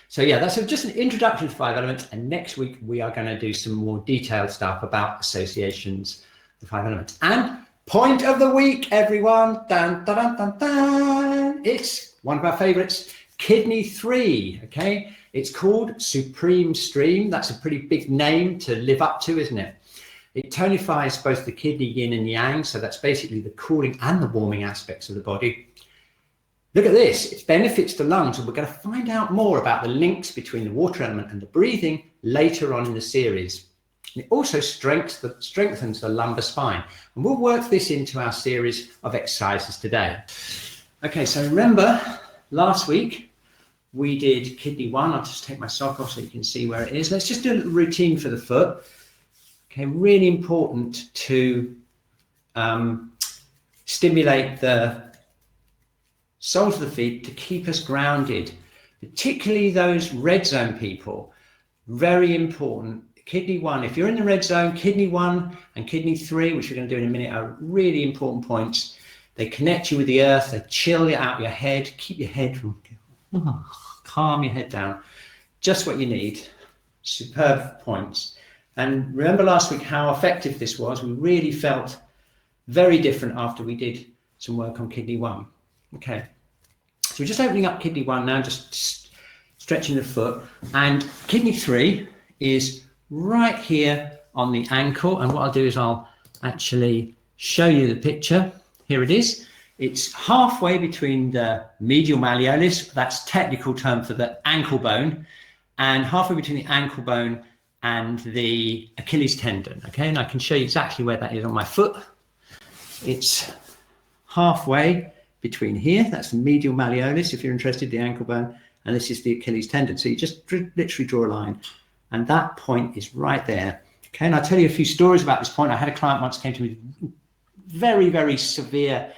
So yeah, that's just an introduction to 5 elements. And next week, we are going to do some more detailed stuff about associations, the 5 elements. And point of the week, everyone. Dun, dun, dun, dun, dun. It's one of our favorites, kidney 3, okay? It's called Supreme Stream. That's a pretty big name to live up to, isn't it? It tonifies both the kidney yin and yang, so that's basically the cooling and the warming aspects of the body. Look at this, it benefits the lungs, and we're going to find out more about the links between the water element and the breathing later on in the series. And it also strengthens the lumbar spine, and we'll work this into our series of exercises today. Okay, so remember last week we did kidney 1. I'll just take my sock off so you can see where it is. Let's just do a little routine for the foot. Okay, really important to stimulate the soles of the feet to keep us grounded, particularly those red zone people. Very important. Kidney 1, if you're in the red zone, kidney 1 and kidney 3, which we're going to do in a minute, are really important points. They connect you with the earth, they chill you out your head, keep your head from, calm your head down. Just what you need. Superb points. And remember last week how effective this was. We really felt very different after we did some work on kidney 1. Okay. So we're just opening up kidney 1 now, just stretching the foot. And kidney 3 is right here on the ankle. And what I'll do is I'll actually show you the picture. Here it is. It's halfway between the medial malleolus, that's technical term for the ankle bone, and halfway between the ankle bone and the Achilles tendon. Okay, and I can show you exactly where that is on my foot. It's halfway between here, that's the medial malleolus, if you're interested, the ankle bone, and this is the Achilles tendon. So you just literally draw a line, and that point is right there. Okay, and I'll tell you a few stories about this point. I had a client once came to me with very, very severe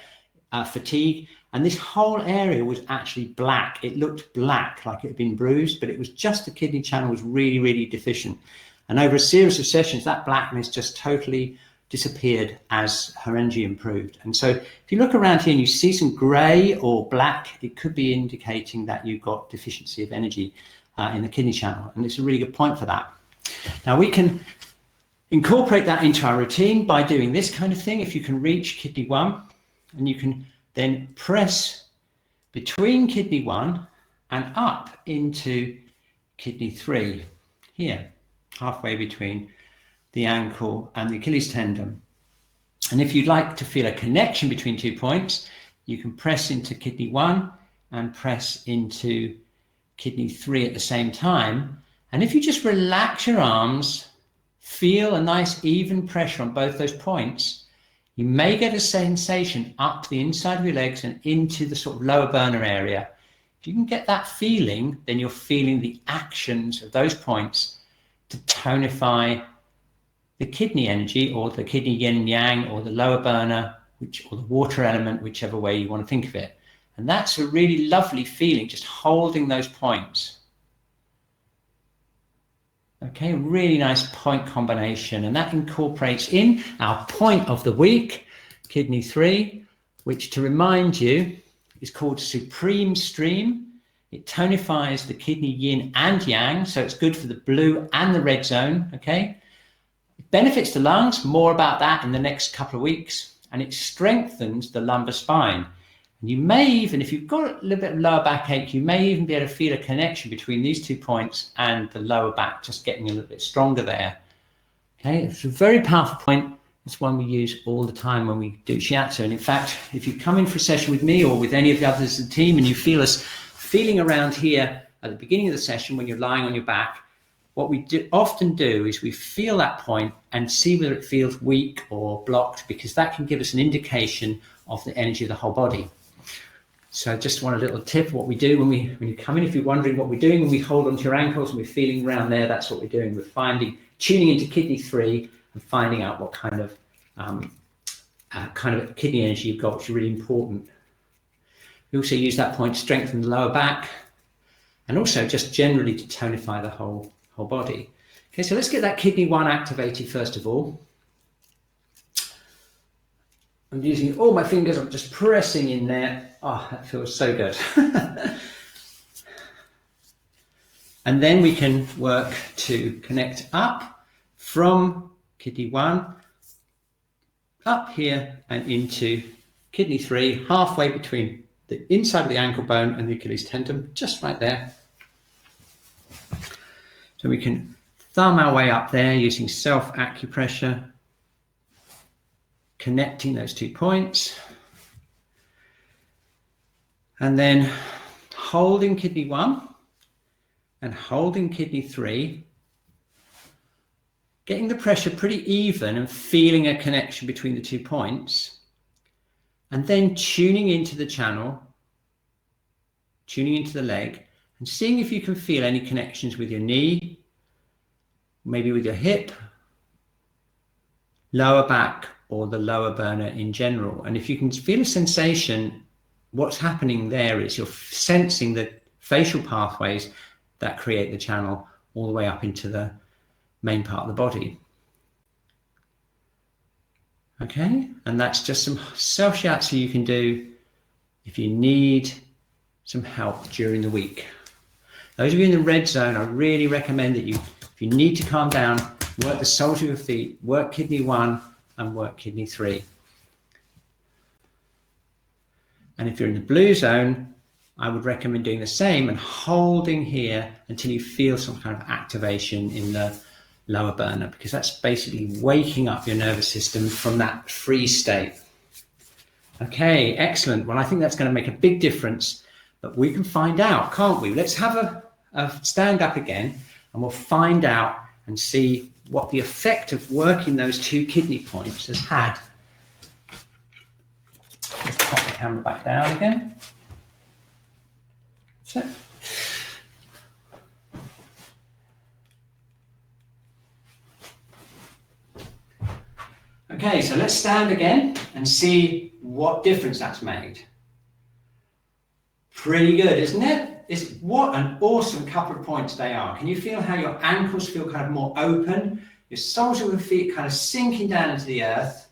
fatigue, and this whole area was actually black. It looked black, like it had been bruised, but it was just the kidney channel was really, really deficient. And over a series of sessions, that blackness just totally disappeared as her energy improved. And so if you look around here and you see some gray or black, it could be indicating that you've got deficiency of energy in the kidney channel. And it's a really good point for that. Now we can incorporate that into our routine by doing this kind of thing. If you can reach kidney 1, and you can then press between kidney 1 and up into kidney 3, here, halfway between the ankle and the Achilles tendon. And if you'd like to feel a connection between 2 points, you can press into kidney 1 and press into kidney 3 at the same time. And if you just relax your arms, feel a nice even pressure on both those points, you may get a sensation up the inside of your legs and into the sort of lower burner area. If you can get that feeling, then you're feeling the actions of those points to tonify the kidney energy, or the kidney yin and yang, or the lower burner, or the water element, whichever way you want to think of it. And that's a really lovely feeling, just holding those points. Okay, really nice point combination, and that incorporates in our point of the week, kidney 3, which, to remind you, is called Supreme Stream. It tonifies the kidney yin and yang, so it's good for the blue and the red zone. Okay, it benefits the lungs, more about that in the next couple of weeks, and it strengthens the lumbar spine. And you may even, if you've got a little bit of lower backache, you may even be able to feel a connection between these 2 points and the lower back, just getting a little bit stronger there. Okay, it's a very powerful point. It's one we use all the time when we do Shiatsu. And in fact, if you come in for a session with me or with any of the others in the team and you feel us feeling around here at the beginning of the session when you're lying on your back, what we often do is we feel that point and see whether it feels weak or blocked, because that can give us an indication of the energy of the whole body. So just one little tip, what we do when you come in, if you're wondering what we're doing when we hold onto your ankles and we're feeling around there, that's what we're doing. We're tuning into kidney 3 and finding out what kind of kidney energy you've got, which is really important. We also use that point to strengthen the lower back, and also just generally to tonify the whole body. Okay, so let's get that kidney 1 activated first of all. I'm using all my fingers, I'm just pressing in there. Oh, that feels so good. And then we can work to connect up from kidney 1, up here and into kidney 3, halfway between the inside of the ankle bone and the Achilles tendon, just right there. So we can thumb our way up there using self-acupressure, connecting those 2 points. And then holding kidney 1 and holding kidney 3, getting the pressure pretty even and feeling a connection between the 2 points, and then tuning into the channel, tuning into the leg, and seeing if you can feel any connections with your knee, maybe with your hip, lower back, or the lower burner in general. And if you can feel a sensation, what's happening there is you're sensing the facial pathways that create the channel all the way up into the main part of the body. Okay, and that's just some self-shiatsu you can do if you need some help during the week. Those of you in the red zone, I really recommend that if you need to calm down, work the soles of your feet, work kidney 1 and work kidney 3. And if you're in the blue zone, I would recommend doing the same and holding here until you feel some kind of activation in the lower burner, because that's basically waking up your nervous system from that freeze state. Okay, excellent. Well, I think that's going to make a big difference, but we can find out, can't we? Let's have a stand up again and we'll find out and see what the effect of working those 2 kidney points has had. Let's pop the camera back down again. So, okay, so let's stand again and see what difference that's made. Pretty good, isn't it? What an awesome couple of points they are. Can you feel how your ankles feel kind of more open, your soles of your feet kind of sinking down into the earth?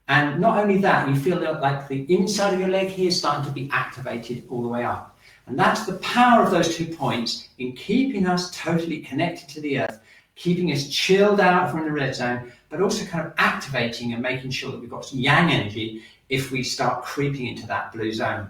And not only that, you feel like the inside of your leg here is starting to be activated all the way up. And that's the power of those 2 points in keeping us totally connected to the earth, keeping us chilled out from the red zone, but also kind of activating and making sure that we've got some yang energy if we start creeping into that blue zone.